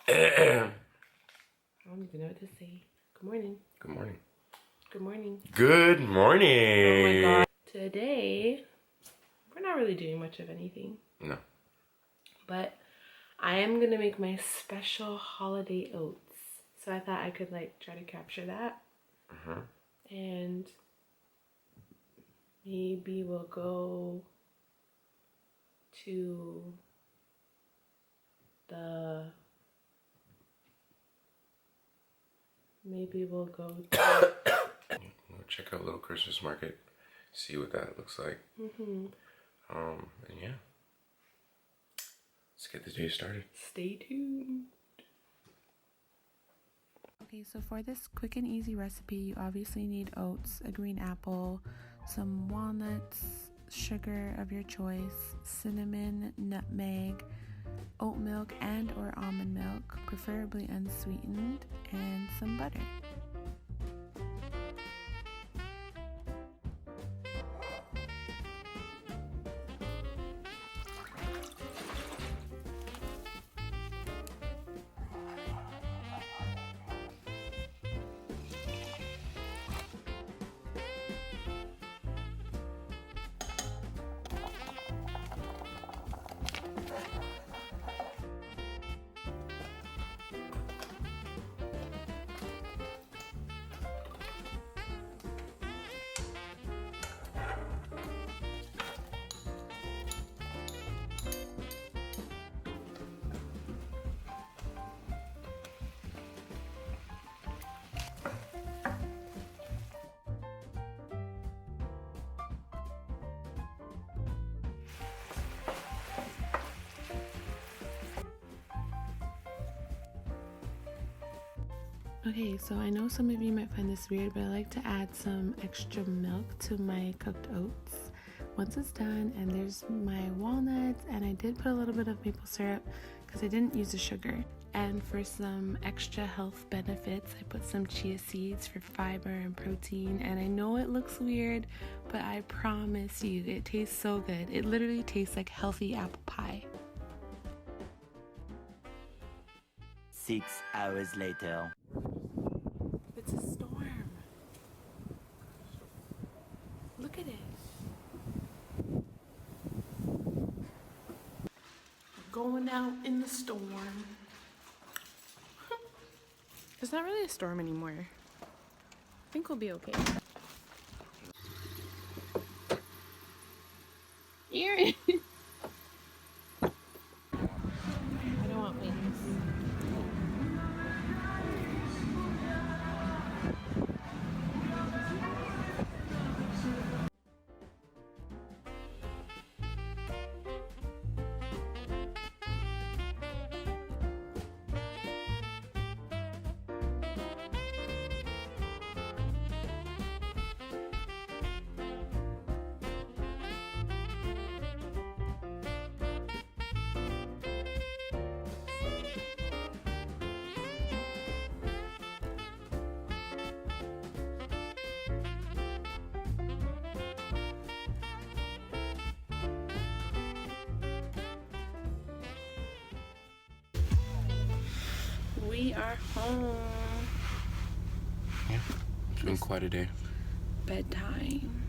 I don't even know what to say. Good morning. Good morning. Good morning. Good morning. Oh my god. Today, we're not really doing much of anything. No. But I am going to make my special holiday oats. So I thought I could like try to capture that. And maybe we'll go to we'll check out Little Christmas Market, see what that looks like. And yeah, let's get the day started. Stay tuned. Okay, so for this quick and easy recipe, you obviously need oats, a green apple, some walnuts, sugar of your choice, cinnamon, nutmeg, oat milk and or almond milk, preferably unsweetened, and some butter. Okay, so I know some of you might find this weird, but I like to add some extra milk to my cooked oats once it's done. And there's my walnuts, and I did put a little bit of maple syrup because I didn't use the sugar. And for some extra health benefits, I put some chia seeds for fiber and protein. And I know it looks weird, but I promise you, it tastes so good. It literally tastes like healthy apple pie. 6 hours later. It's a storm. Look at it. Going out in the storm. It's not really a storm anymore. I think we'll be okay. Erin! I don't want wings. We are home. Yeah, it's been quite a day. Bedtime.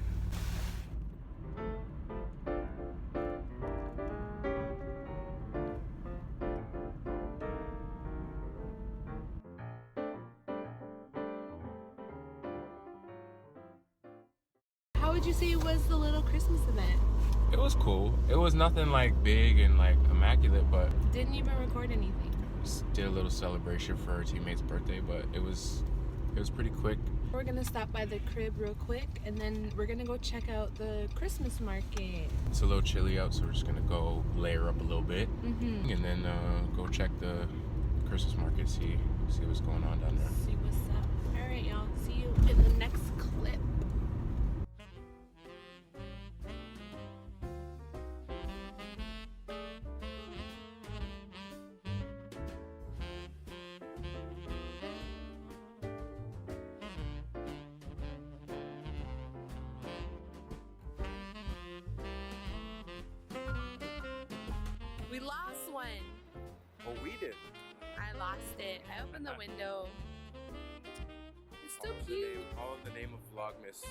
How would you say it was the little Christmas event? It was cool. It was nothing like big and like immaculate, but Didn't even record anything. just did a little celebration for our teammate's birthday. But it was pretty quick. We're gonna stop by the crib real quick, and then we're gonna go check out the Christmas market. It's a little chilly out, so we're just gonna go layer up a little bit, and then go check the Christmas market, see what's going on down there. See what's up. All right, y'all. See you in the next clip. We lost one. Oh, we did. I lost. lost it. I opened the window. It's still cute. All in the name of Vlogmas.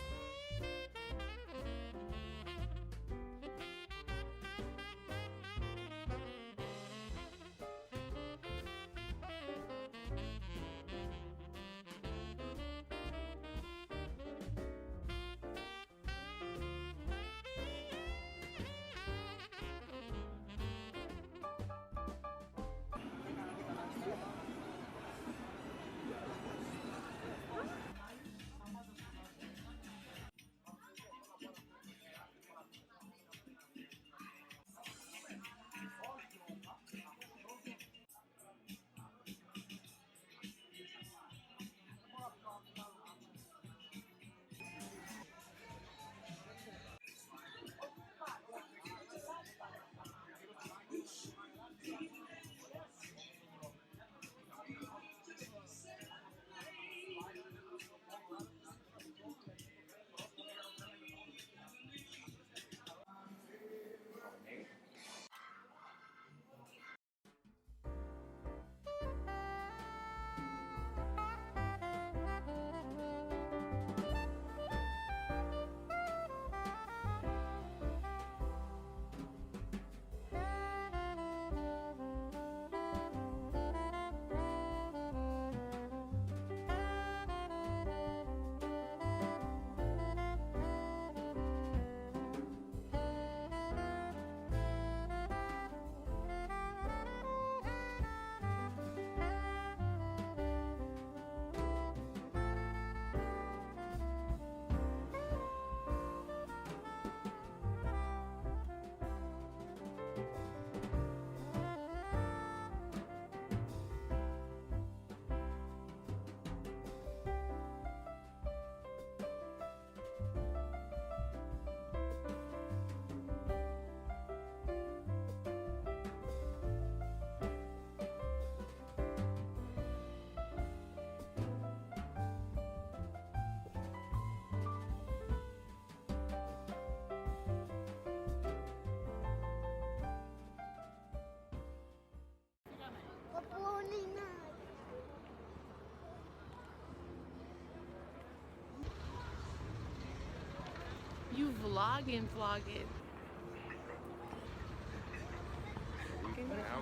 You vlogging. Now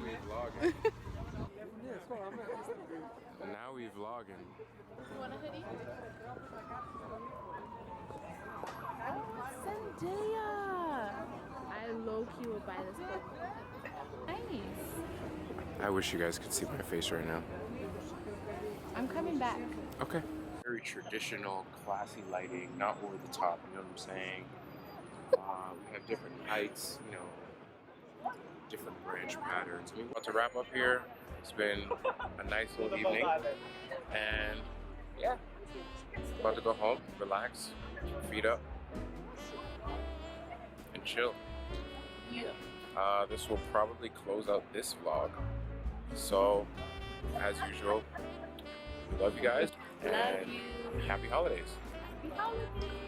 we vlogging. Now we vlogging. You want a hoodie? Zendaya! I low-key will buy this book. Nice. I wish you guys could see my face right now. I'm coming back. Okay. Very traditional, classy lighting, not over the top, you know what I'm saying? We have different heights, you know, different branch patterns. We're about to wrap up here. It's been a nice little evening. And yeah, about to go home, relax, feet up, and chill. Yeah. This will probably close out this vlog. So, as usual, we love you guys. And happy holidays. Happy holidays.